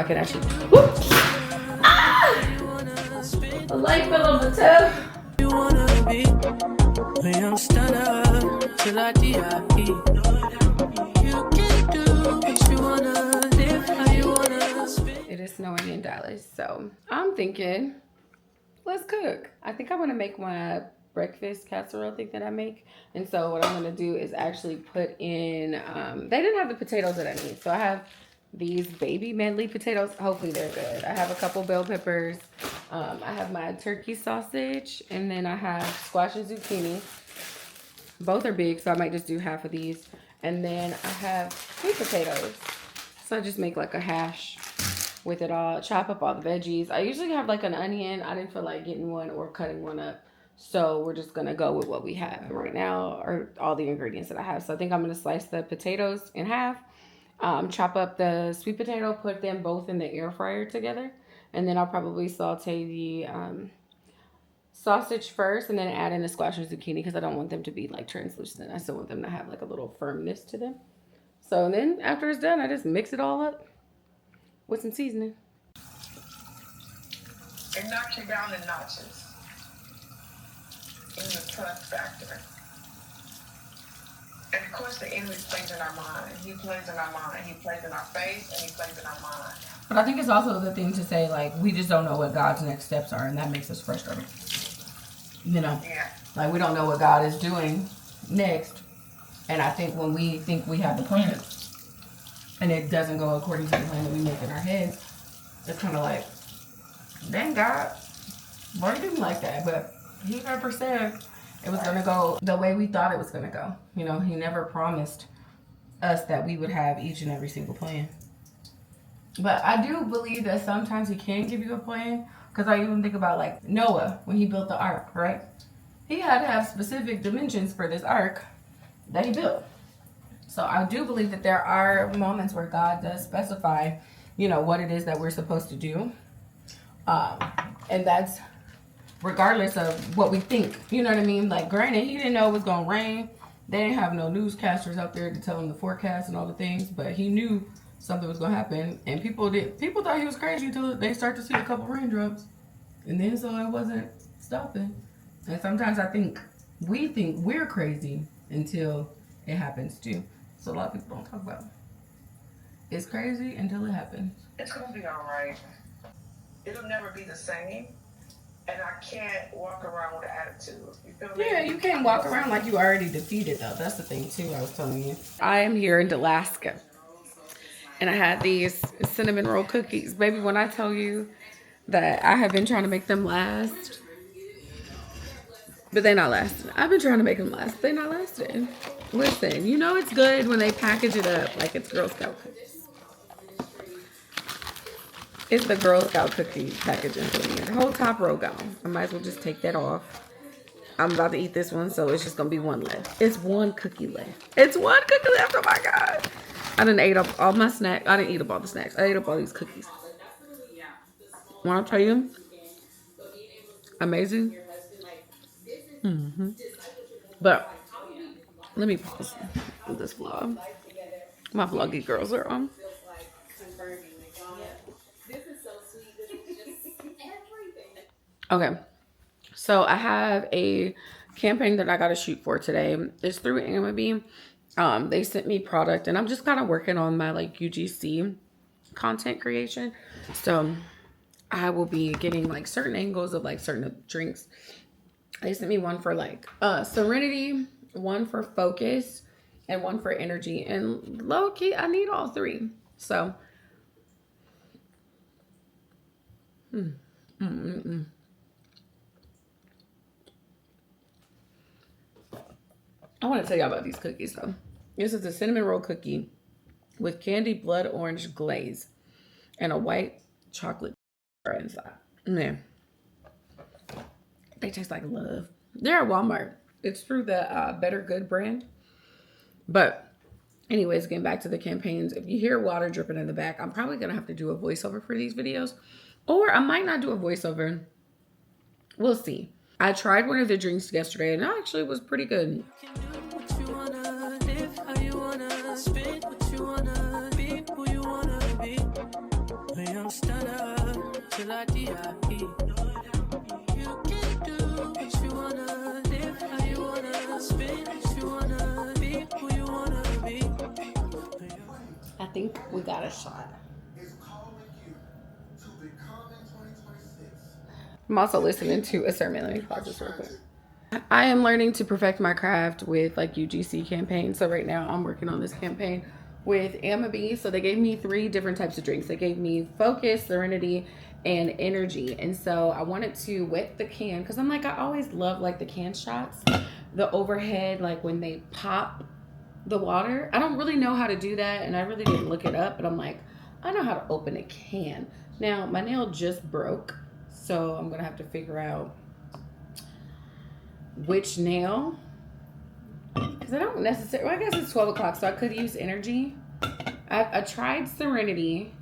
I can actually. Whoop. Ah! The light fell on the tub. You wanna be a young stunner till I die. You can do what you wanna, live how you wanna. It is snowing in Dallas, so I'm thinking, let's cook. I think I'm gonna make my breakfast casserole thing that I make, and so what I'm gonna do is actually put in. They didn't have the potatoes that I need, so I have these baby medley potatoes. Hopefully they're good. I have a couple bell peppers. I have my turkey sausage, and then I have squash and zucchini. Both are big, so I might just do half of these. And then I have sweet potatoes. So I just make like a hash with it all. Chop up all the veggies. I usually have like an onion. I didn't feel like getting one or cutting one up. So we're just going to go with what we have. And right now are all the ingredients that I have. So I think I'm going to slice the potatoes in half. Chop up the sweet potato, put them both in the air fryer together. And then I'll probably saute the sausage first and then add in the squash and zucchini because I don't want them to be like translucent. I still want them to have like a little firmness to them. So then after it's done, I just mix it all up with some seasoning. It knocks you down in notches in the trust factor. And of course the enemy plays in our mind. He plays in our mind. He plays in our face and he plays in our mind. But I think it's also the thing to say, like, we just don't know what God's next steps are, and that makes us frustrated. You know? Yeah. Like, we don't know what God is doing next. And I think when we think we have the plan, and it doesn't go according to the plan that we make in our heads, it's kind of like, dang God, why are you doing like that? But he never said it was going to go the way we thought it was going to go. You know, he never promised us that we would have each and every single plan. But I do believe that sometimes he can give you a plan. Because I even think about like Noah when he built the ark, right? He had to have specific dimensions for this ark that he built. So I do believe that there are moments where God does specify, you know, what it is that we're supposed to do. And that's regardless of what we think. You know what I mean? Like, granted, he didn't know it was going to rain. They didn't have no newscasters out there to tell him the forecast and all the things. But he knew something was going to happen. And people thought he was crazy until they start to see a couple raindrops. And then so it wasn't stopping. And sometimes we think we're crazy until it happens too. So a lot of people don't talk about it. It's crazy until it happens. It's going to be all right. It'll never be the same. And I can't walk around with an attitude. You feel me? Yeah, you can't walk around like you already defeated though. That's the thing too I was telling you. I am here in Alaska. And I had these cinnamon roll cookies. Baby, when I tell you that I have been trying to make them last, but they're not lasting. I've been trying to make them last. They're not lasting. Listen, you know it's good when they package it up like it's Girl Scout cookies. It's the Girl Scout cookie packaging for me. The whole top row gone. I might as well just take that off. I'm about to eat this one, so it's just going to be one left. It's one cookie left. It's one cookie left. Oh, my God. I done ate up all my snacks. I didn't eat up all the snacks. I ate up all these cookies. Want to tell you? Amazing. But let me pause this vlog. My vloggy girls are on. Okay. So I have a campaign that I got to shoot for today. It's through Amity. They sent me product and I'm just kind of working on my like UGC content creation. So I will be getting like certain angles of like certain drinks. They sent me one for like serenity, one for focus, and one for energy. And low key, I need all three. So I want to tell y'all about these cookies though. This is a cinnamon roll cookie with candy blood orange glaze and a white chocolate inside. Man, they taste like love. They're at Walmart. It's through the Better Good brand. But anyways, getting back to the campaigns, if you hear water dripping in the back, I'm probably going to have to do a voiceover for these videos. Or I might not do a voiceover. We'll see. I tried one of the drinks yesterday and it actually was pretty good. don't stand up till I die. You can do what you wanna, live how you wanna, spin what you wanna, be who you wanna be. I think we got a shot. I'm also listening to a sermon. Let me pause this real quick. I am learning to perfect my craft with like UGC campaign. So right now I'm working on this campaign with Amity. So they gave me 3 different types of drinks. They gave me focus, serenity, and energy. And so I wanted to wet the can because I'm like, I always love like the can shots, the overhead, like when they pop the water. I don't really know how to do that, and I really didn't look it up, but I'm like, I know how to open a can. Now my nail just broke, so I'm gonna have to figure out which nail, because I don't necessarily, well, I guess it's 12 o'clock, so I could use energy. I tried serenity,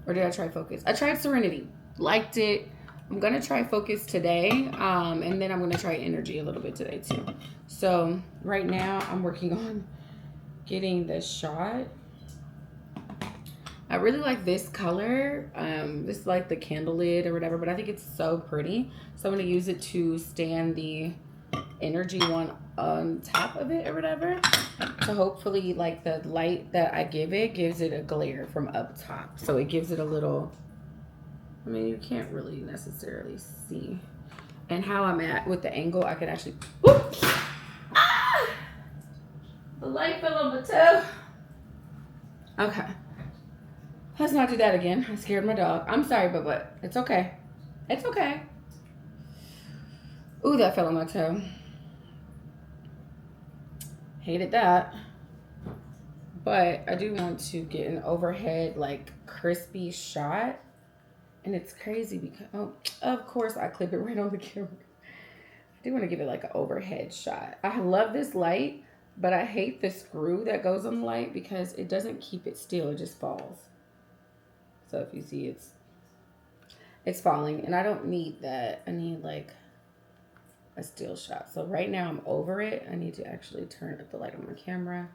or did I try focus? I tried serenity, liked it. I'm gonna try focus today, and then I'm gonna try energy a little bit today too. So right now I'm working on getting the shot. I really like this color. This is like the candle lid or whatever, but I think it's so pretty. So I'm gonna use it to stand the energy one on top of it or whatever. So hopefully like the light that I give it gives it a glare from up top. So it gives it a little, I mean, you can't really necessarily see. And how I'm at with the angle, I can actually, whoop! Ah! The light fell on my toe. Okay. Let's not do that again. I scared my dog. I'm sorry, but it's okay. It's okay. Ooh, that fell on my toe. Hated that. But I do want to get an overhead, like, crispy shot. And it's crazy because, oh, of course I clip it right on the camera. I do want to give it like an overhead shot. I love this light, but I hate the screw that goes on the light because it doesn't keep it still. It just falls. So if you see, it's falling, and I don't need that. I need like a still shot. So right now I'm over it. I need to actually turn up the light on my camera.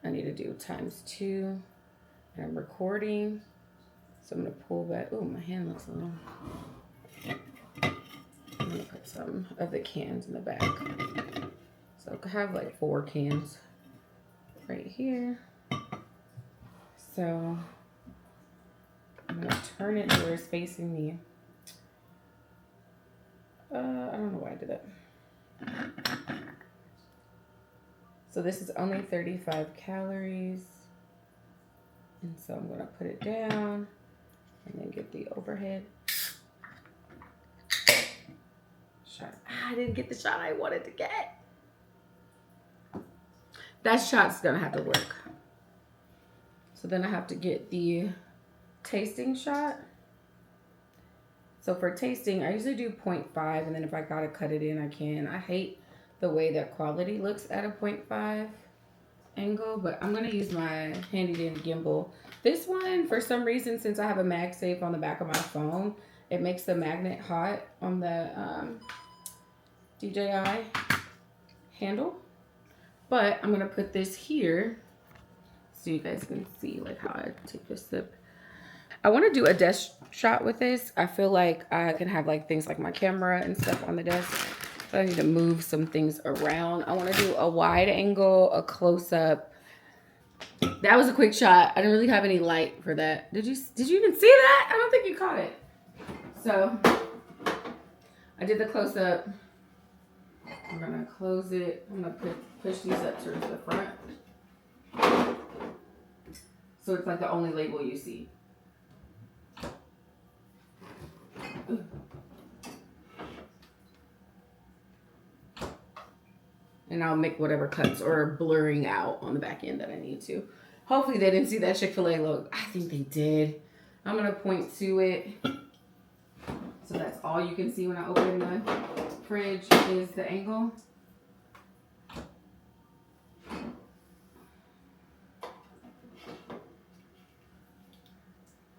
I need to do ×2, and I'm recording. So I'm gonna pull back. Oh, my hand looks a little. I'm gonna put some of the cans in the back. So I have like 4 cans right here. So I'm gonna turn it where it's facing me. I don't know why I did that. So this is only 35 calories. And so I'm gonna put it down and then get the overhead shot. I didn't get the shot I wanted to get. That shot's gonna have to work. So then I have to get the tasting shot. So for tasting, I usually do 0.5, and then if I gotta cut it in, I can. I hate the way that quality looks at a 0.5 angle, but I'm gonna use my handy dandy gimbal. This one, for some reason, since I have a MagSafe on the back of my phone, it makes the magnet hot on the DJI handle. But I'm gonna put this here so you guys can see like how I take a sip. I want to do a desk shot with this. I feel like I can have like things like my camera and stuff on the desk. But I need to move some things around. I want to do a wide angle, a close up. That was a quick shot. I didn't really have any light for that. Did you even see that? I don't think you caught it. So I did the close up. I'm gonna close it. I'm gonna push these up towards the front. So it's like the only label you see. And I'll make whatever cuts or blurring out on the back end that I need to. Hopefully they didn't see that Chick-fil-A logo. I think they did. I'm gonna point to it. So that's all you can see when I open the fridge is the angle.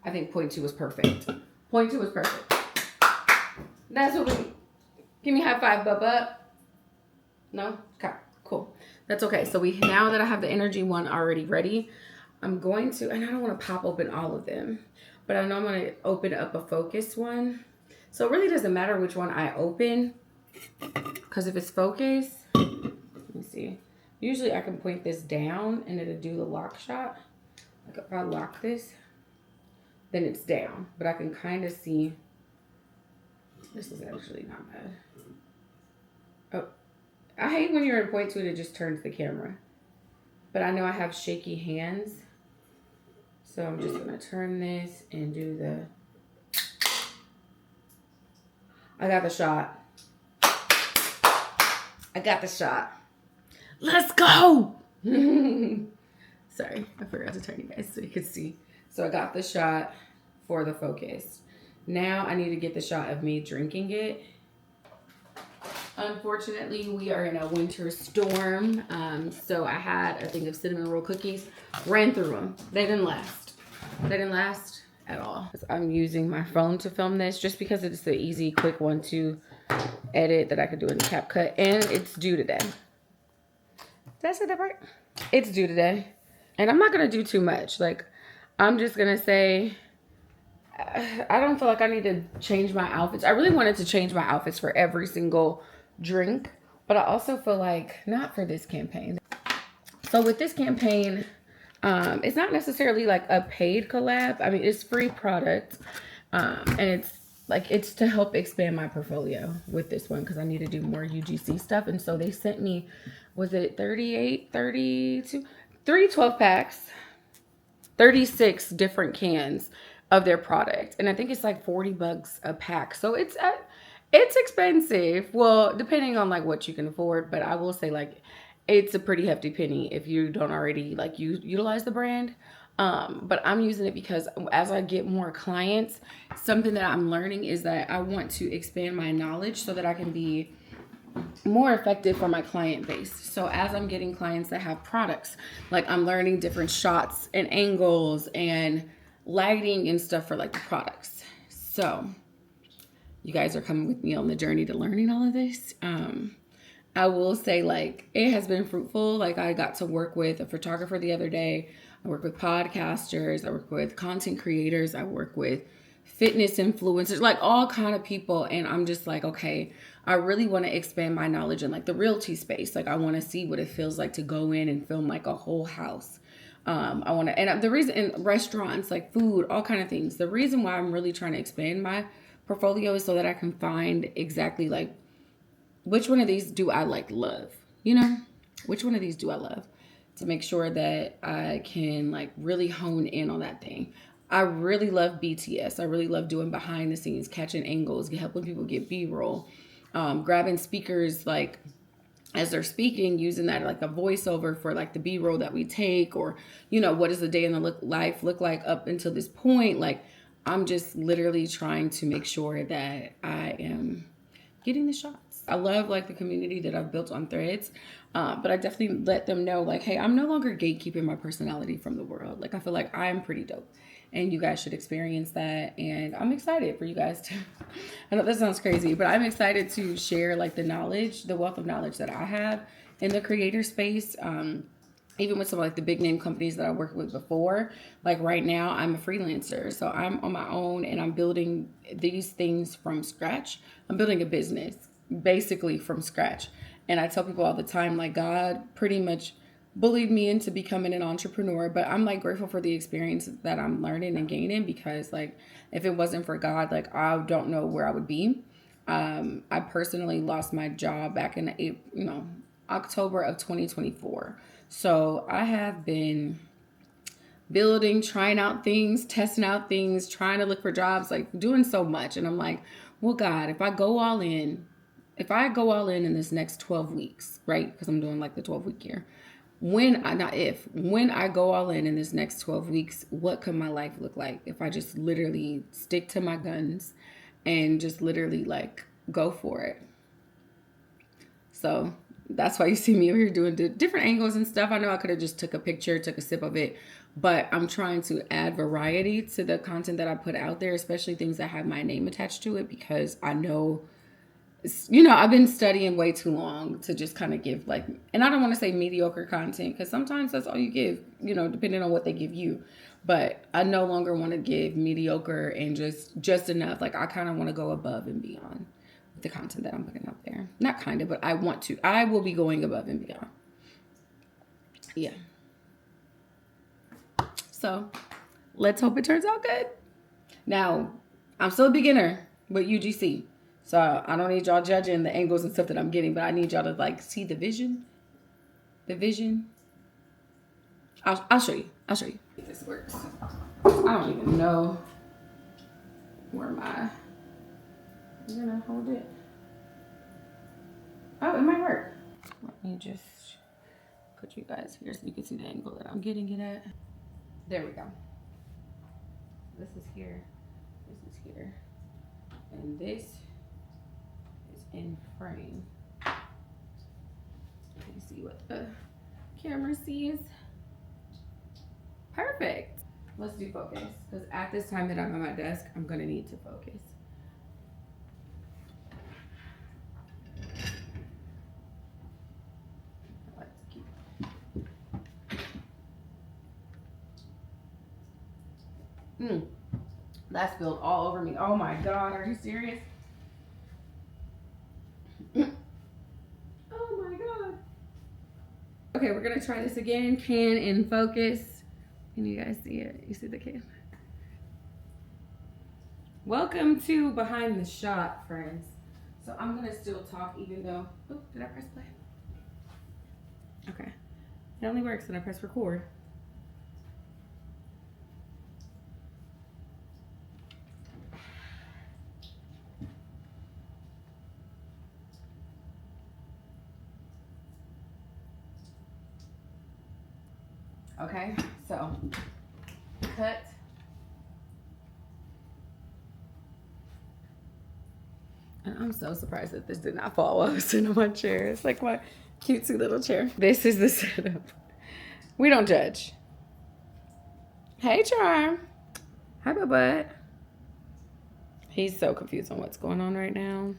I think 0.2 was perfect. 0.2 was perfect. That's what we, give me a high five, Bubba. No? Okay, cool. That's okay. So now that I have the energy one already ready, I'm going to, and I don't want to pop open all of them, but I know I'm going to open up a focus one. So it really doesn't matter which one I open, because if it's focus, let me see. Usually I can point this down and it'll do the lock shot. Like if I lock this, then it's down. But I can kind of see, this is actually not bad. Oh, I hate when you're in point two and it just turns the camera. But I know I have shaky hands. So I'm just going to turn this and do the, I got the shot. I got the shot. Let's go! Sorry, I forgot to turn you guys so you could see. So I got the shot for the focus. Now I need to get the shot of me drinking it. Unfortunately, we are in a winter storm. So I had a thing of cinnamon roll cookies. Ran through them. They didn't last. They didn't last at all. I'm using my phone to film this just because it's the easy, quick one to edit that I could do in CapCut. And it's due today. Did I say that right? It's due today. And I'm not going to do too much. Like, I'm just going to say, I don't feel like I need to change my outfits. I really wanted to change my outfits for every single drink. But I also feel like, not for this campaign. So with this campaign, it's not necessarily like a paid collab. I mean, it's free product. And it's to help expand my portfolio with this one because I need to do more UGC stuff. And so they sent me, was it 38, 32, 3 12 packs, 36 different cans of their product. And I think it's like $40 a pack. So it's expensive. Well, depending on like what you can afford, but I will say like it's a pretty hefty penny if you don't already like utilize the brand. But I'm using it because as I get more clients, something that I'm learning is that I want to expand my knowledge so that I can be more effective for my client base. So as I'm getting clients that have products, like I'm learning different shots and angles and lighting and stuff for like the products. So you guys are coming with me on the journey to learning all of this. I will say like it has been fruitful. Like I got to work with a photographer the other day. I work with podcasters. I work with content creators. I work with fitness influencers, like all kind of people. And I'm just like, okay, I really want to expand my knowledge in like the realty space. Like I want to see what it feels like to go in and film like a whole house. I want to, and the reason in restaurants, like food, all kind of things. The reason why I'm really trying to expand my portfolio is so that I can find exactly like which one of these do I like love, you know, which one of these do I love to make sure that I can like really hone in on that thing. I really love BTS. I really love doing behind the scenes, catching angles, helping people get B-roll, grabbing speakers like as they're speaking, using that like a voiceover for like the B-roll that we take, or, you know, what does the day in the life look like up until this point? Like, I'm just literally trying to make sure that I am getting the shots. I love like the community that I've built on Threads, but I definitely let them know like, hey, I'm no longer gatekeeping my personality from the world. Like, I feel like I'm pretty dope. And you guys should experience that. And I'm excited for you guys to, I know that sounds crazy, but I'm excited to share like the knowledge, the wealth of knowledge that I have in the creator space. Even with some like the big name companies that I worked with before, like right now I'm a freelancer. So I'm on my own and I'm building these things from scratch. I'm building a business basically from scratch. And I tell people all the time, like God pretty much bullied me into becoming an entrepreneur, but I'm like grateful for the experience that I'm learning and gaining, because like if it wasn't for God, like I don't know where I would be. I personally lost my job back in October of 2024. So I have been building, trying out things, testing out things, trying to look for jobs, like doing so much. And I'm like, well, God, if I go all in in this next 12 weeks, right? Because I'm doing like the 12-week year. When I go all in this next 12 weeks, what could my life look like if I just literally stick to my guns and just literally like go for it? So that's why you see me over here doing different angles and stuff. I know I could have just took a picture, took a sip of it, but I'm trying to add variety to the content that I put out there, especially things that have my name attached to it, because I know, I've been studying way too long to just kind of give and I don't want to say mediocre content, because sometimes that's all you give, depending on what they give you. But I no longer want to give mediocre and just enough. Like, I kind of want to go above and beyond with the content that I'm putting out there. Not kind of, but I want to. I will be going above and beyond. Yeah. So, let's hope it turns out good. Now, I'm still a beginner with UGC. So, I don't need y'all judging the angles and stuff that I'm getting, but I need y'all to, like, see the vision. The vision. I'll show you. I'll show you if this works. I don't even know where I'm gonna hold it. Oh, it might work. Let me just put you guys here so you can see the angle that I'm getting it at. There we go. This is here. This is here. And this is in frame. Let me see what the camera sees. Perfect. Let's do focus, because at this time that I'm at my desk, I'm gonna need to focus. I like to keep. That spilled all over me. Oh my God, are you serious? Oh my God. Okay, we're gonna try this again. Pan and focus. Can you guys see it? You see the camera? Welcome to Behind the Shot, friends. So I'm gonna still talk even though, oh, did I press play? Okay, it only works when I press record. Okay, so cut. And I'm so surprised that this did not fall while I was sitting on my chair. It's like my cutesy little chair. This is the setup. We don't judge. Hey, Charm. Hi, Bubba. He's so confused on what's going on right now.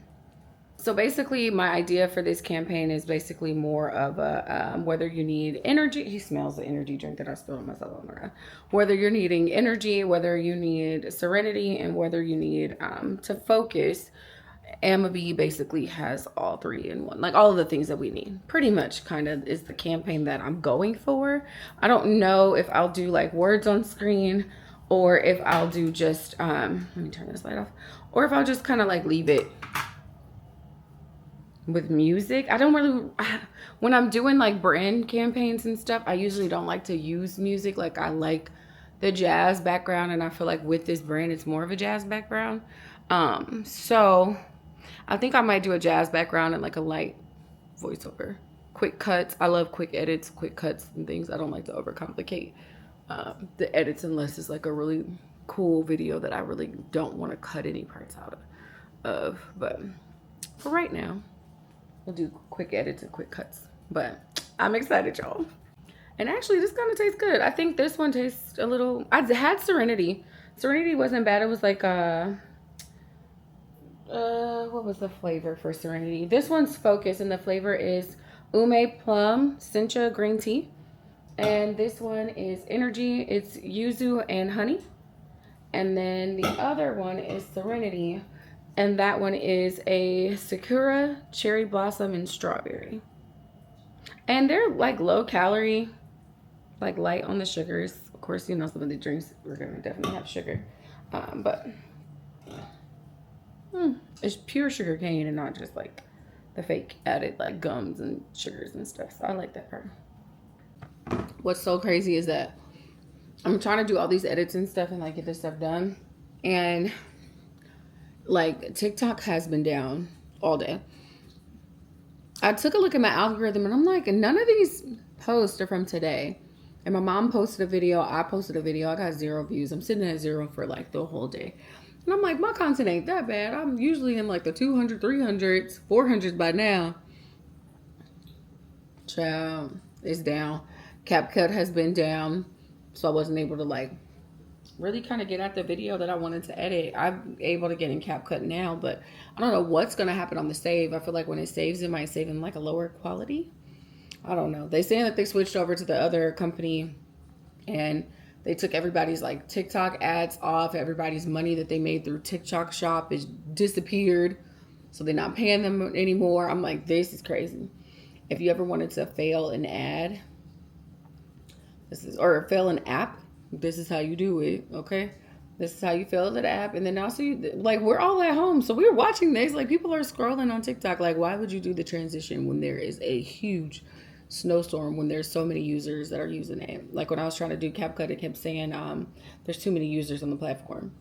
So basically, my idea for this campaign is basically more of a whether you need energy. He smells the energy drink that I spilled on myself on the ground. Whether you're needing energy, whether you need serenity, and whether you need to focus. Amabee basically has all three in one, like all of the things that we need. Pretty much, kind of is the campaign that I'm going for. I don't know if I'll do like words on screen, or if I'll do just let me turn this light off, or if I'll just kind of like leave it with music. I don't really, when I'm doing like brand campaigns and stuff, I usually don't like to use music. Like, I like the jazz background, and I feel like with this brand it's more of a jazz background. So I think I might do a jazz background and like a light voiceover. Quick cuts. I love quick edits, quick cuts and things. I don't like to overcomplicate the edits unless it's like a really cool video that I really don't want to cut any parts out of. But for right now, we'll do quick edits and quick cuts. But I'm excited, y'all. And actually, this kind of tastes good. I think this one tastes a little... I had Serenity. Serenity wasn't bad. It was like what was the flavor for Serenity? This one's Focus, and the flavor is Ume Plum Sencha Green Tea. And this one is Energy. It's Yuzu and Honey. And then the other one is Serenity. And that one is a Sakura, Cherry Blossom, and Strawberry. And they're like low calorie, like light on the sugars. Of course, you know, some of the drinks we're gonna definitely have sugar. But it's pure sugar cane and not just like the fake added like gums and sugars and stuff. So I like that part. What's so crazy is that I'm trying to do all these edits and stuff and like get this stuff done. And like TikTok has been down all day. I took a look at my algorithm and I'm like, none of these posts are from today. And my mom posted a video. I posted a video. I got 0 views. I'm sitting at 0 for like the whole day. And I'm like, my content ain't that bad. I'm usually in like the 200, 300s, 400s by now. Child, it's down. CapCut has been down. So I wasn't able to like really kind of get at the video that I wanted to edit. I'm able to get in CapCut now, but I don't know what's going to happen on the save. I feel like when it saves, it might save in like a lower quality. I don't know. They saying that they switched over to the other company and They took everybody's like TikTok ads off. Everybody's money that they made through TikTok shop is disappeared. So they're not paying them anymore. I'm like, this is crazy. If you ever wanted to fail an ad, or fail an app, this is how you do it, okay? This is how you fail the app. And then also, like, we're all at home. So we're watching this. Like, people are scrolling on TikTok. Like, why would you do the transition when there is a huge snowstorm, when there's so many users that are using it? Like, when I was trying to do CapCut, it kept saying there's too many users on the platform.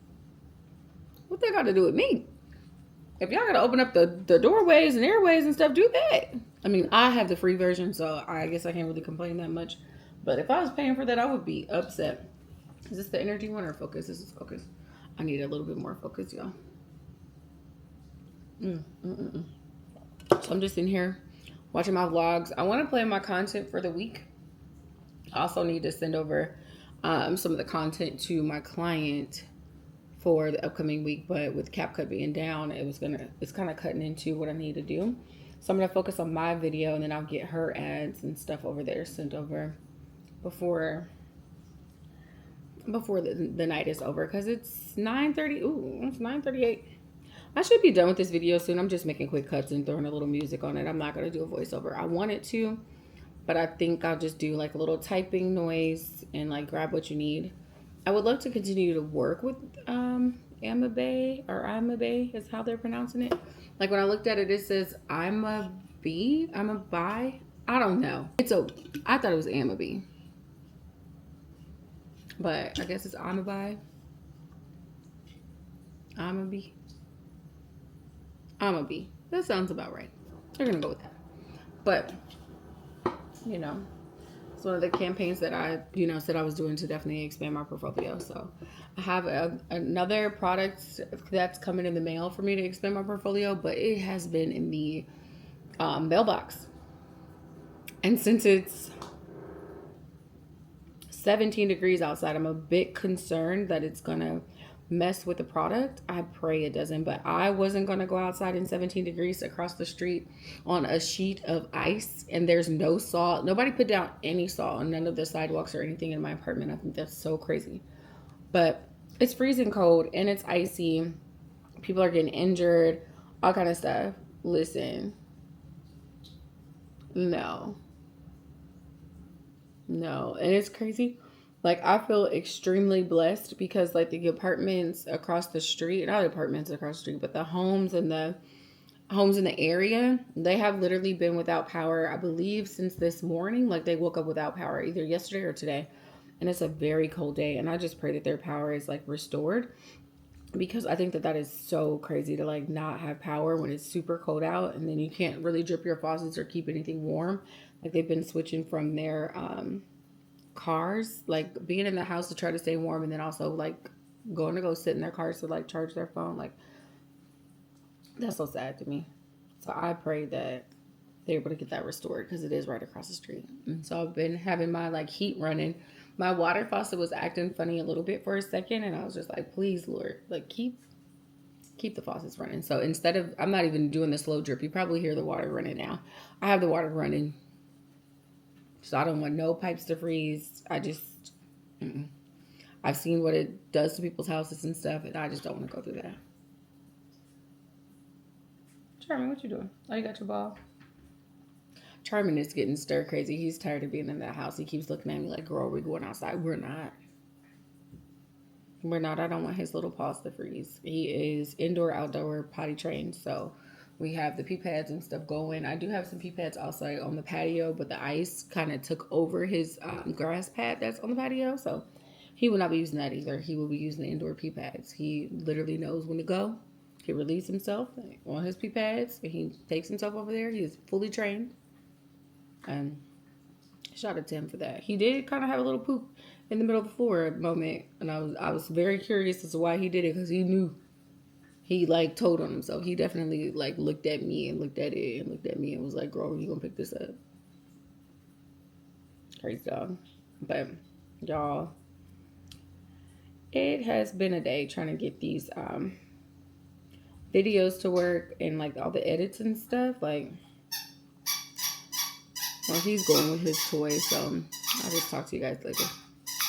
What they got to do with me? If y'all got to open up the doorways and airways and stuff, do that. I mean, I have the free version, so I guess I can't really complain that much. But if I was paying for that, I would be upset. Is this the energy one or focus? This is focus. I need a little bit more focus, y'all. So I'm just in here watching my vlogs. I want to plan my content for the week. I also need to send over some of the content to my client for the upcoming week. But with CapCut being down, it's kind of cutting into what I need to do. So I'm going to focus on my video, and then I'll get her ads and stuff over there sent over before the night is over, because it's 9:30. Ooh, it's 9:38. I should be done with this video soon. I'm just making quick cuts and throwing a little music on it. I'm not going to do a voiceover. I wanted to, but I think I'll just do like a little typing noise and like grab what you need. I would love to continue to work with Amabe, or Amabe is how they're pronouncing it. Like when I looked at it, it says I'm a bi. I don't know. I thought it was Amabe. But I guess it's Amabi. Amabi. That sounds about right. They're gonna go with that. But you know, it's one of the campaigns that I said I was doing to definitely expand my portfolio. So I have another product that's coming in the mail for me to expand my portfolio, but it has been in the mailbox. And since it's 17 degrees outside, I'm a bit concerned that it's gonna mess with the product. I pray it doesn't, but I wasn't gonna go outside in 17 degrees across the street on a sheet of ice, and there's no salt. Nobody put down any salt on none of the sidewalks or anything in my apartment. I think that's so crazy. But it's freezing cold and it's icy. People are getting injured, all kind of stuff. Listen, no, and it's crazy. Like, I feel extremely blessed because like the apartments across the street, not apartments across the street, but the homes in the area, they have literally been without power, I believe, since this morning. Like, they woke up without power either yesterday or today, and it's a very cold day. And I just pray that their power is like restored, because I think that is so crazy to like not have power when it's super cold out, and then you can't really drip your faucets or keep anything warm. Like, they've been switching from their cars, like being in the house to try to stay warm, and then also like going to go sit in their cars to like charge their phone. Like, that's so sad to me. So I pray that they're able to get that restored, because it is right across the street. And so I've been having my like heat running. My water faucet was acting funny a little bit for a second, and I was just like, please, Lord, like keep the faucets running. So instead of, I'm not even doing the slow drip. You probably hear the water running now. I have the water running. So I don't want no pipes to freeze. I've seen what it does to people's houses and stuff, and I just don't want to go through that. Charmin, what you doing? Oh, you got your ball? Charmin is getting stir crazy. He's tired of being in that house. He keeps looking at me like, girl, we're going outside. We're not. I don't want his little paws to freeze. He is indoor, outdoor, potty trained, so we have the pee pads and stuff going. I do have some pee pads outside on the patio, but the ice kind of took over his grass pad that's on the patio. So he will not be using that either. He will be using the indoor pee pads. He literally knows when to go. He relieves himself on his pee pads, and he takes himself over there. He is fully trained. And shout out to him for that. He did kind of have a little poop in the middle of the floor moment, and I was very curious as to why he did it, because he knew. He like told on himself. He definitely like looked at me and looked at it and looked at me and was like, girl, you gonna pick this up? Crazy dog. But y'all, it has been a day trying to get these videos to work and like all the edits and stuff. Like, well, he's going with his toy, so I'll just talk to you guys later.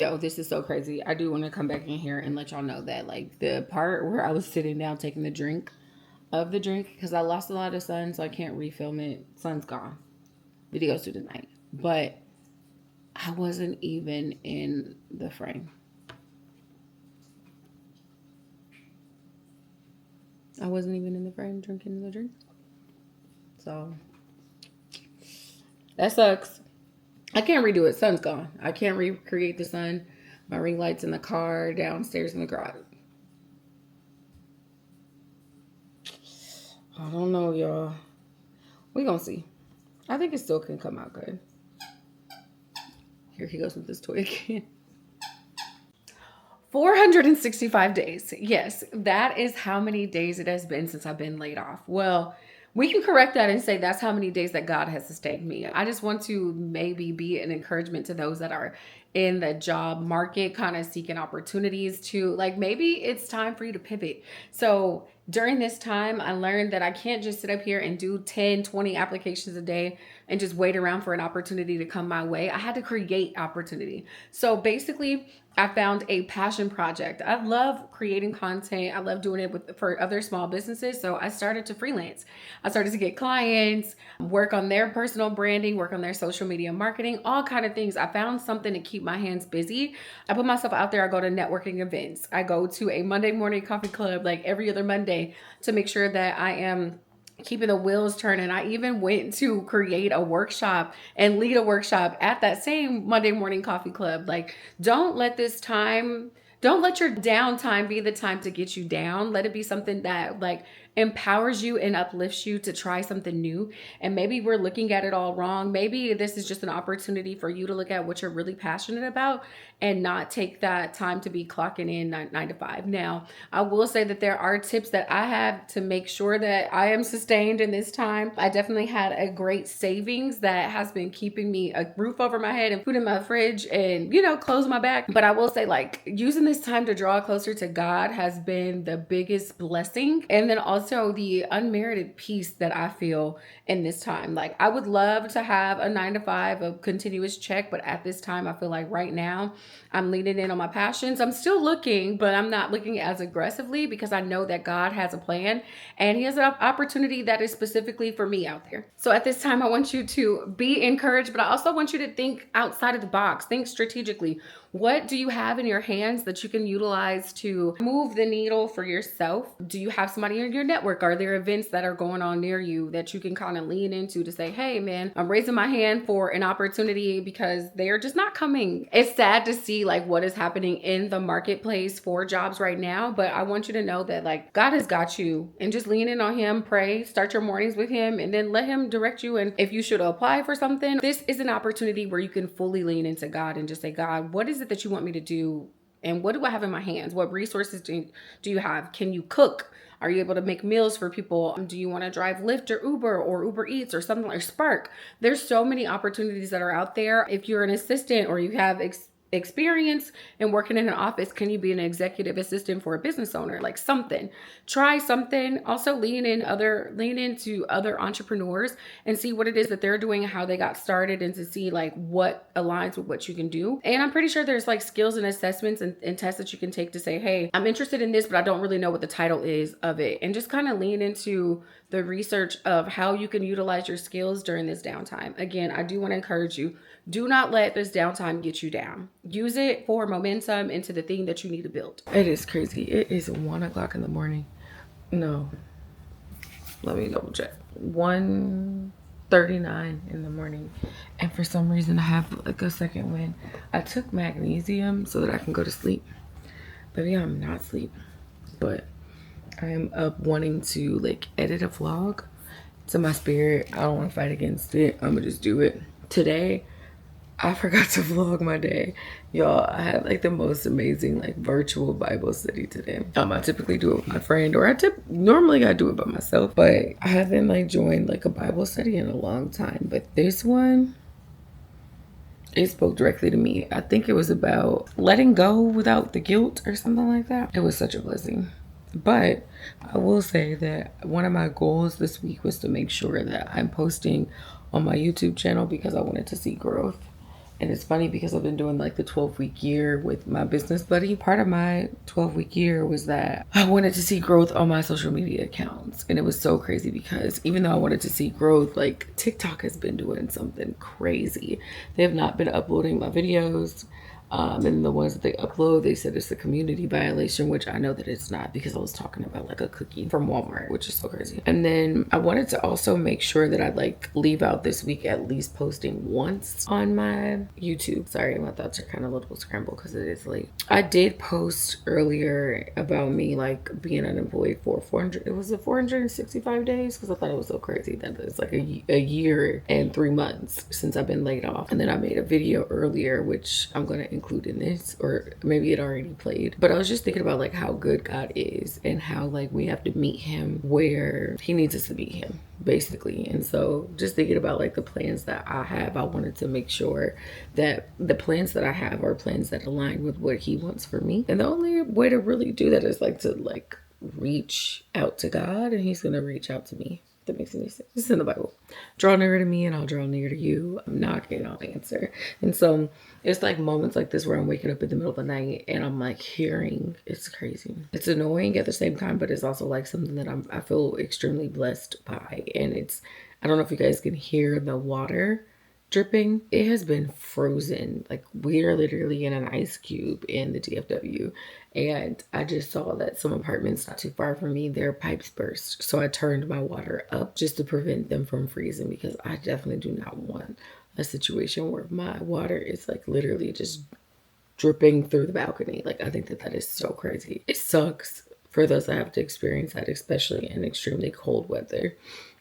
Yo, this is so crazy. I do want to come back in here and let y'all know that, like, the part where I was sitting down taking the drink of the drink, because I lost a lot of sun, so I can't refilm it. Sun's gone. Videos through the night. But I wasn't even in the frame. I wasn't even in the frame drinking the drink. So that sucks. I can't redo it. Sun's gone. I can't recreate the sun. My ring light's in the car, downstairs in the garage. I don't know, y'all. We gonna see. I think it still can come out good. Here he goes with this toy again. 465 days. Yes, that is how many days it has been since I've been laid off. Well, we can correct that and say that's how many days that God has sustained me. I just want to maybe be an encouragement to those that are in the job market, kind of seeking opportunities to, like, maybe it's time for you to pivot. So during this time, I learned that I can't just sit up here and do 10, 20 applications a day and just wait around for an opportunity to come my way. I had to create opportunity. So basically, I found a passion project. I love creating content. I love doing it for other small businesses. So I started to freelance. I started to get clients, work on their personal branding, work on their social media marketing, all kind of things. I found something to keep my hands busy. I put myself out there. I go to networking events. I go to a Monday morning coffee club like every other Monday to make sure that I am keeping the wheels turning. I even went to create a workshop and lead a workshop at that same Monday morning coffee club. Like, don't let your downtime be the time to get you down. Let it be something that, like, empowers you and uplifts you to try something new. And maybe we're looking at it all wrong. Maybe this is just an opportunity for you to look at what you're really passionate about and not take that time to be clocking in 9 to 5. Now, I will say that there are tips that I have to make sure that I am sustained in this time. I definitely had a great savings that has been keeping me a roof over my head and food in my fridge and, clothes on my back. But I will say, like, using this time to draw closer to God has been the biggest blessing. And then also the unmerited peace that I feel in this time. Like, I would love to have a 9 to 5, a continuous check, but at this time, I feel like right now I'm leaning in on my passions. I'm still looking, but I'm not looking as aggressively because I know that God has a plan and He has an opportunity that is specifically for me out there. So at this time, I want you to be encouraged, but I also want you to think outside of the box, think strategically. What do you have in your hands that you can utilize to move the needle for yourself? Do you have somebody in your network? Are there events that are going on near you that you can kind of lean into to say, hey man, I'm raising my hand for an opportunity because they're just not coming. It's sad to see like what is happening in the marketplace for jobs right now, but I want you to know that like God has got you, and just lean in on Him, pray, start your mornings with Him, and then let Him direct you. And if you should apply for something, this is an opportunity where you can fully lean into God and just say, God, what is it that you want me to do? And what do I have in my hands? What resources do you have? Can you cook? Are you able to make meals for people? Do you want to drive Lyft or Uber Eats or something like Spark? There's so many opportunities that are out there. If you're an assistant or you have experience in working in an office, can you be an executive assistant for a business owner? Like something, try something. Also lean into other entrepreneurs and see what it is that they're doing, how they got started, and to see like what aligns with what you can do. And I'm pretty sure there's like skills and assessments and tests that you can take to say, hey, I'm interested in this, but I don't really know what the title is of it. And just kind of lean into the research of how you can utilize your skills during this downtime. Again, I do want to encourage you, do not let this downtime get you down. Use it for momentum into the thing that you need to build. It is crazy. It is 1 o'clock in the morning. No, let me double check. 1:39 in the morning. And for some reason I have like a second wind. I took magnesium so that I can go to sleep. Maybe I'm not asleep, but I am up wanting to like edit a vlog. It's in my spirit. I don't want to fight against it. I'm gonna just do it. Today, I forgot to vlog my day. Y'all, I had like the most amazing like virtual Bible study today. I typically do it with my friend, or normally I do it by myself, but I haven't like joined like a Bible study in a long time. But this one, it spoke directly to me. I think it was about letting go without the guilt or something like that. It was such a blessing. But I will say that one of my goals this week was to make sure that I'm posting on my YouTube channel because I wanted to see growth. And it's funny because I've been doing like the 12-week year with my business buddy. Part of my 12-week year was that I wanted to see growth on my social media accounts. And it was so crazy because even though I wanted to see growth, like TikTok has been doing something crazy. They have not been uploading my videos. And the ones that they upload, they said it's a community violation, which I know that it's not because I was talking about like a cookie from Walmart, which is so crazy. And then I wanted to also make sure that I like leave out this week at least posting once on my YouTube. Sorry, my thoughts are kind of a little scrambled because it is late. I did post earlier about me like being unemployed for 465 days because I thought it was so crazy that it's like a year and 3 months since I've been laid off. And then I made a video earlier, which I'm going to include in this, or maybe it already played, but I was just thinking about like how good God is and how like we have to meet him where he needs us to meet him basically. And so just thinking about like the plans that I have, I wanted to make sure that the plans that I have are plans that align with what he wants for me. And the only way to really do that is like to like reach out to God, and he's gonna reach out to me. That makes any sense. It's in the Bible. Draw near to me and I'll draw near to you. I'm knocking, I'll answer. And so it's like moments like this where I'm waking up in the middle of the night and I'm like hearing, it's crazy. It's annoying at the same time, but it's also like something that I feel extremely blessed by. And it's, I don't know if you guys can hear the water dripping. It has been frozen. Like we are literally in an ice cube in the DFW. And I just saw that some apartments not too far from me, their pipes burst. So I turned my water up just to prevent them from freezing, because I definitely do not want a situation where my water is like literally just dripping through the balcony. Like I think that is so crazy. It sucks for those that have to experience that, especially in extremely cold weather.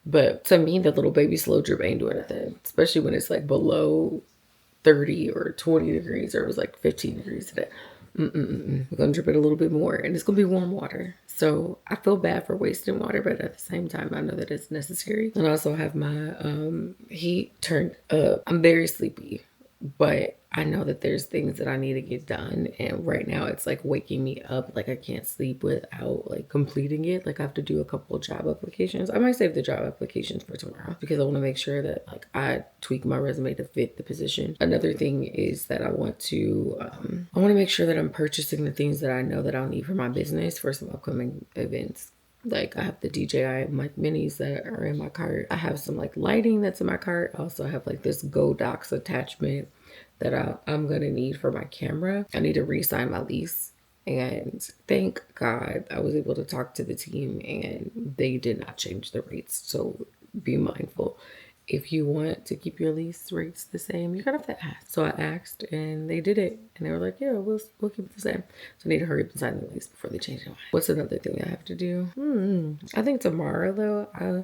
But to me, the little baby slow drip ain't doing anything, especially when it's like below 30 or 20 degrees, or it was like 15 degrees today. We're gonna drip it a little bit more, and it's gonna be warm water. So I feel bad for wasting water, but at the same time, I know that it's necessary. And I also have my heat turned up. I'm very sleepy, but I know that there's things that I need to get done. And right now it's like waking me up. Like I can't sleep without like completing it. Like I have to do a couple of job applications. I might save the job applications for tomorrow because I want to make sure that like I tweak my resume to fit the position. Another thing is that I want to make sure that I'm purchasing the things that I know that I'll need for my business for some upcoming events. Like I have the DJI mic minis that are in my cart. I have some like lighting that's in my cart. I also have like this Go Docs attachment that I'm gonna need for my camera. I need to re-sign my lease, and thank God I was able to talk to the team and they did not change the rates. So be mindful. If you want to keep your lease rates the same, you're gonna have to ask. So I asked and they did it, and they were like, yeah, we'll keep it the same. So I need to hurry up and sign the lease before they change it. What's another thing I have to do? I think tomorrow though, I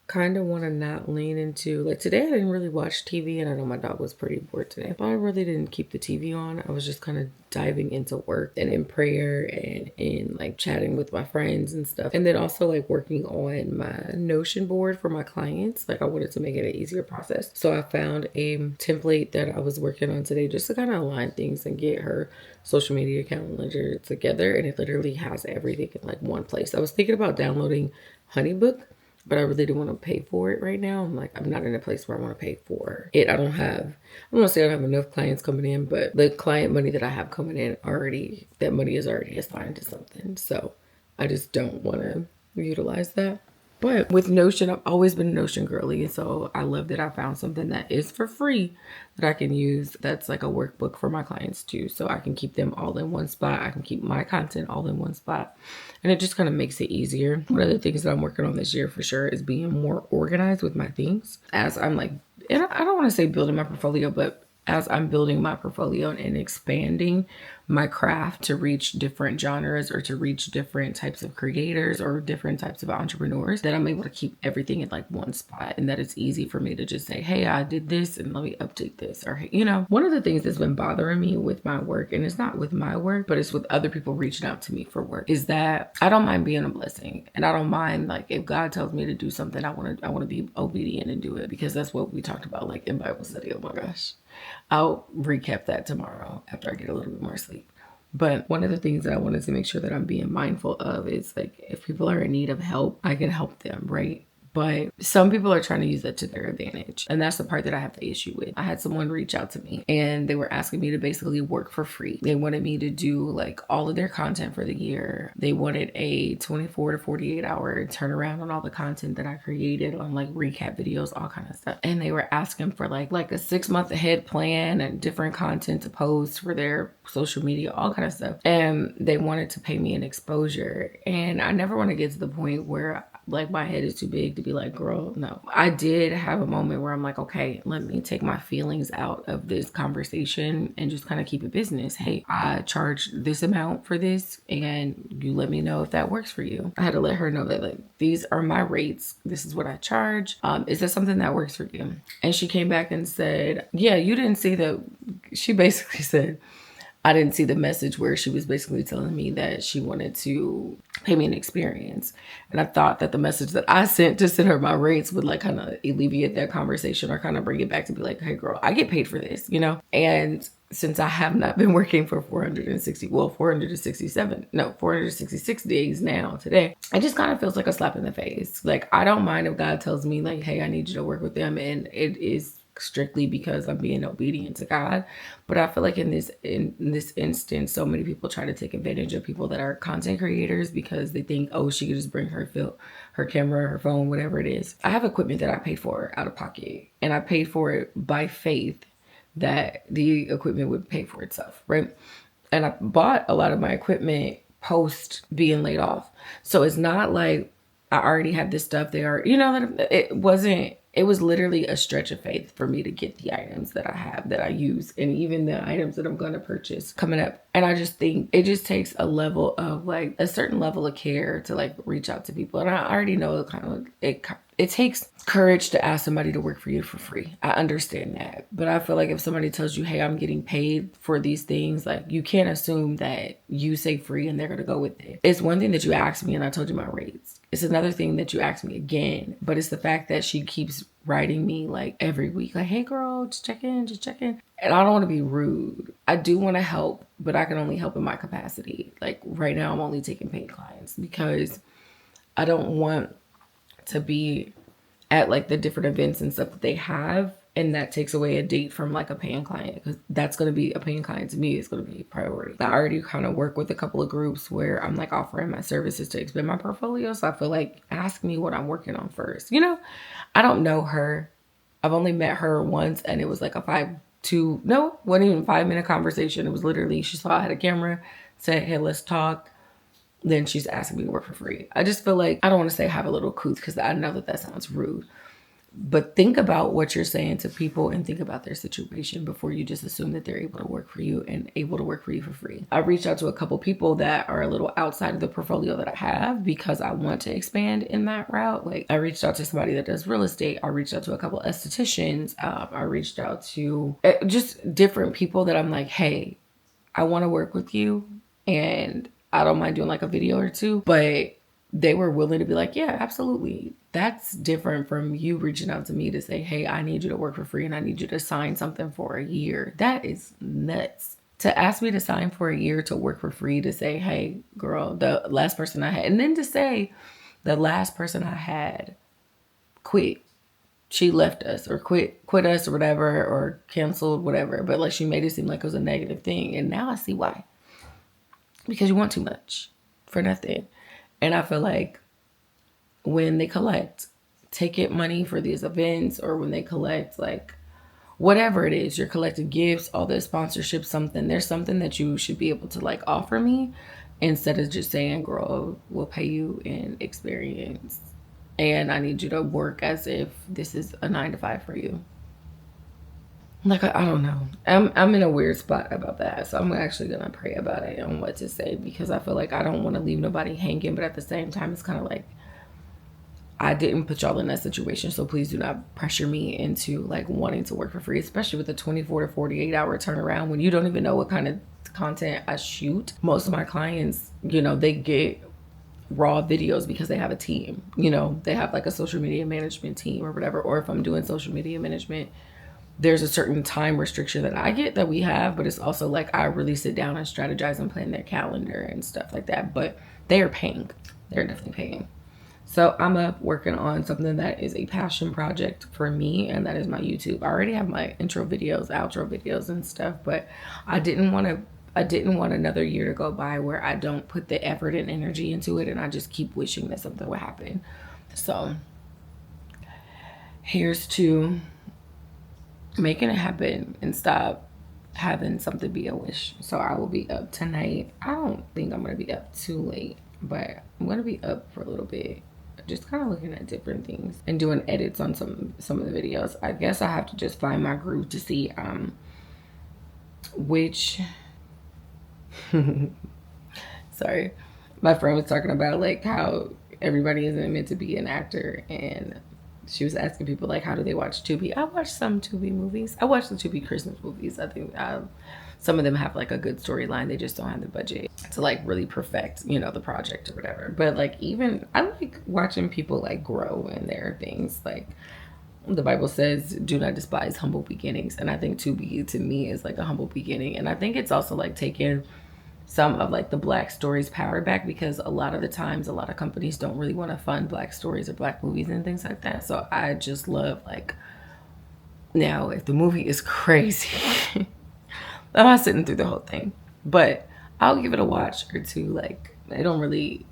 kind of want to not lean into, like today I didn't really watch TV, and I know my dog was pretty bored today, but I really didn't keep the TV on. I was just kind of diving into work and in prayer and in like chatting with my friends and stuff, and then also like working on my Notion board for my clients. Like I wanted to make it an easier process, so I found a template that I was working on today just to kind of align things and get her social media calendar together, and it literally has everything in like one place. I was thinking about downloading HoneyBook, but I really don't want to pay for it right now. I'm not in a place where I want to pay for it. I don't want to say I don't have enough clients coming in, but the client money that I have coming in already, that money is already assigned to something. So I just don't want to utilize that. But with Notion, I've always been a Notion girly. So I love that I found something that is for free that I can use. That's like a workbook for my clients too. So I can keep them all in one spot. I can keep my content all in one spot. And it just kind of makes it easier. One of the things that I'm working on this year for sure is being more organized with my things. As I'm like, and I don't want to say building my portfolio, but as I'm building my portfolio and expanding my craft to reach different genres or to reach different types of creators or different types of entrepreneurs, that I'm able to keep everything in like one spot, and that it's easy for me to just say, hey, I did this and let me update this. Or, you know, one of the things that's been bothering me with my work, and it's not with my work, but it's with other people reaching out to me for work, is that I don't mind being a blessing. And I don't mind, like, if God tells me to do something, I want to be obedient and do it, because that's what we talked about like in Bible study. Oh my gosh. I'll recap that tomorrow after I get a little bit more sleep. But one of the things that I wanted to make sure that I'm being mindful of is like, if people are in need of help, I can help them, right? But some people are trying to use that to their advantage. And that's the part that I have the issue with. I had someone reach out to me and they were asking me to basically work for free. They wanted me to do like all of their content for the year. They wanted a 24 to 48 hour turnaround on all the content that I created on like recap videos, all kind of stuff. And they were asking for like a 6-month ahead plan and different content to post for their social media, all kind of stuff. And they wanted to pay me an exposure. And I never want to get to the point where like my head is too big to be like, girl, no. I did have a moment where I'm like, okay, let me take my feelings out of this conversation and just kind of keep it business. Hey, I charge this amount for this and you let me know if that works for you. I had to let her know that like, these are my rates. This is what I charge. Is that something that works for you? And she came back and said, yeah, you didn't see the, she basically said, I didn't see the message where she was basically telling me that she wanted to pay me an experience. And I thought that the message that I sent to send her my rates would like kind of alleviate that conversation or kind of bring it back to be like, hey girl, I get paid for this, you know? And since I have not been working for 466 days now today, it just kind of feels like a slap in the face. Like, I don't mind if God tells me like, hey, I need you to work with them. And it is strictly because I'm being obedient to God. But I feel like in this instance, so many people try to take advantage of people that are content creators because they think, oh, she could just bring her camera, her phone, whatever it is. I have equipment that I paid for out of pocket, and I paid for it by faith that the equipment would pay for itself, right? And I bought a lot of my equipment post being laid off. So it's not like I already had this stuff there. You know, it was literally a stretch of faith for me to get the items that I have, that I use, and even the items that I'm going to purchase coming up. And I just think it just takes a level of like a certain level of care to like reach out to people. And I already know it takes courage to ask somebody to work for you for free. I understand that. But I feel like if somebody tells you, hey, I'm getting paid for these things, like you can't assume that you say free and they're going to go with it. It's one thing that you asked me and I told you my rates. It's another thing that you asked me again, but it's the fact that she keeps writing me like every week, like, hey girl, just check in. And I don't want to be rude. I do want to help, but I can only help in my capacity. Like right now, I'm only taking paid clients because I don't want to be at like the different events and stuff that they have, and that takes away a date from like a paying client, because that's going to be a paying client to me. It's going to be a priority. I already kind of work with a couple of groups where I'm like offering my services to expand my portfolio. So I feel like ask me what I'm working on first. You know, I don't know her. I've only met her once, and it was like wasn't even a 5-minute conversation. It was literally, she saw I had a camera, said, hey, let's talk. Then she's asking me to work for free. I just feel like, I don't want to say have a little coots because I know that sounds rude. But think about what you're saying to people and think about their situation before you just assume that they're able to work for you and able to work for you for free. I reached out to a couple people that are a little outside of the portfolio that I have because I want to expand in that route. Like I reached out to somebody that does real estate. I reached out to a couple estheticians. I reached out to just different people that I'm like, hey, I want to work with you and I don't mind doing like a video or two, but they were willing to be like, yeah, absolutely. That's different from you reaching out to me to say, hey, I need you to work for free and I need you to sign something for a year. That is nuts. To ask me to sign for a year to work for free, to say, hey, girl, the last person I had, and then to say the last person I had quit. She left us or quit us or whatever, or canceled, whatever. But like she made it seem like it was a negative thing. And now I see why. Because you want too much for nothing. And I feel like when they collect ticket money for these events, or when they collect like whatever it is, you're collecting gifts, all this sponsorship, there's something that you should be able to like offer me instead of just saying, girl, we'll pay you in experience. And I need you to work as if this is a 9-to-5 for you. Like, I don't know. I'm in a weird spot about that. So I'm actually going to pray about it on what to say, because I feel like I don't want to leave nobody hanging. But at the same time, it's kind of like, I didn't put y'all in that situation. So please do not pressure me into like wanting to work for free, especially with a 24 to 48 hour turnaround when you don't even know what kind of content I shoot. Most of my clients, you know, they get raw videos because they have a team. You know, they have like a social media management team or whatever. Or if I'm doing social media management, there's a certain time restriction that I get that we have, but it's also like I really sit down and strategize and plan their calendar and stuff like that. But they are paying. They're definitely paying. So I'm up working on something that is a passion project for me, and that is my YouTube. I already have my intro videos, outro videos and stuff, but I didn't want another year to go by where I don't put the effort and energy into it, and I just keep wishing that something would happen. So here's to making it happen and stop having something be a wish. So I will be up tonight. I don't think I'm gonna be up too late, but I'm gonna be up for a little bit, just kind of looking at different things and doing edits on some of the videos. I guess I have to just find my groove to see which sorry, my friend was talking about like how everybody isn't meant to be an actor, and she was asking people like, how do they watch Tubi? I watch some Tubi movies. I watch the Tubi Christmas movies. I think some of them have like a good storyline. They just don't have the budget to like really perfect, you know, the project or whatever. But like, even I like watching people like grow in their things. Like the Bible says, do not despise humble beginnings. And I think Tubi to me is like a humble beginning. And I think it's also like taking some of like the Black stories power back, because a lot of the times a lot of companies don't really want to fund Black stories or Black movies and things like that. So I just love like, now if the movie is crazy I'm not sitting through the whole thing, but I'll give it a watch or two. Like, it don't really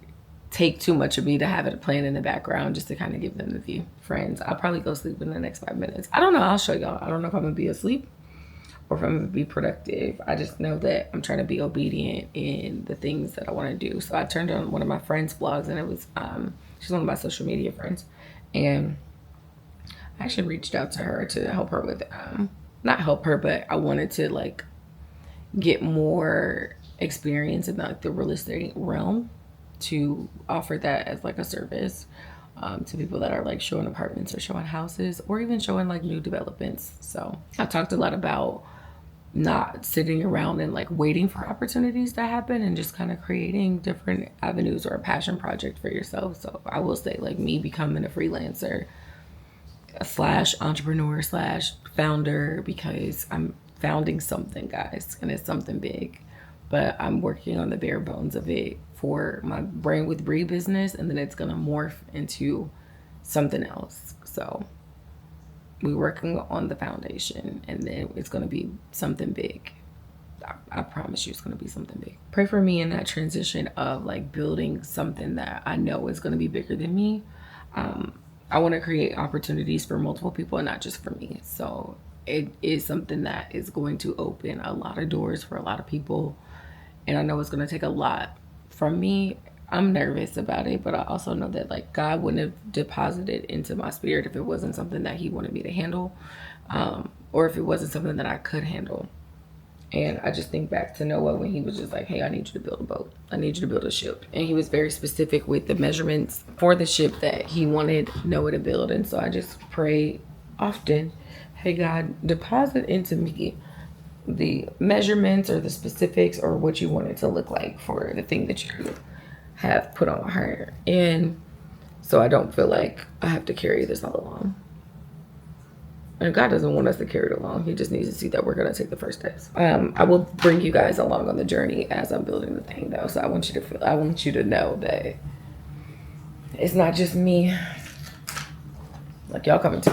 take too much of me to have it playing in the background just to kind of give them the view. Friends, I'll probably go sleep in the next 5 minutes. I don't know, I'll show y'all. I don't know if I'm gonna be asleep or if I'm gonna be productive. I just know that I'm trying to be obedient in the things that I want to do. So I turned on one of my friends' vlogs, and it was she's one of my social media friends, and I actually reached out to her to help her with not help her, but I wanted to like get more experience in like the real estate realm to offer that as like a service to people that are like showing apartments or showing houses or even showing like new developments. So I talked a lot about not sitting around and like waiting for opportunities to happen, and just kind of creating different avenues or a passion project for yourself. So I will say, like, me becoming a freelancer slash entrepreneur slash founder, because I'm founding something, guys, and it's something big, but I'm working on the bare bones of it for my Brain with Bree business, and then it's gonna morph into something else. So we're working on the foundation, and then it's gonna be something big. I promise you it's gonna be something big. Pray for me in that transition of like building something that I know is gonna be bigger than me. I want to create opportunities for multiple people and not just for me. So it is something that is going to open a lot of doors for a lot of people, and I know it's going to take a lot from me. I'm nervous about it, but I also know that like God wouldn't have deposited into my spirit if it wasn't something that he wanted me to handle, or if it wasn't something that I could handle. And I just think back to Noah when he was just like, hey, I need you to build a boat. I need you to build a ship. And he was very specific with the measurements for the ship that he wanted Noah to build. And so I just pray often, hey, God, deposit into me the measurements or the specifics or what you want it to look like for the thing that you have put on my heart. And so I don't feel like I have to carry this all along. And God doesn't want us to carry it along. He just needs to see that we're going to take the first steps. I will bring you guys along on the journey as I'm building the thing, though. So I want you to know that it's not just me. Like, y'all coming too.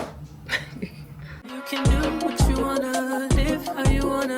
You can do what you wanna, live how you wanna.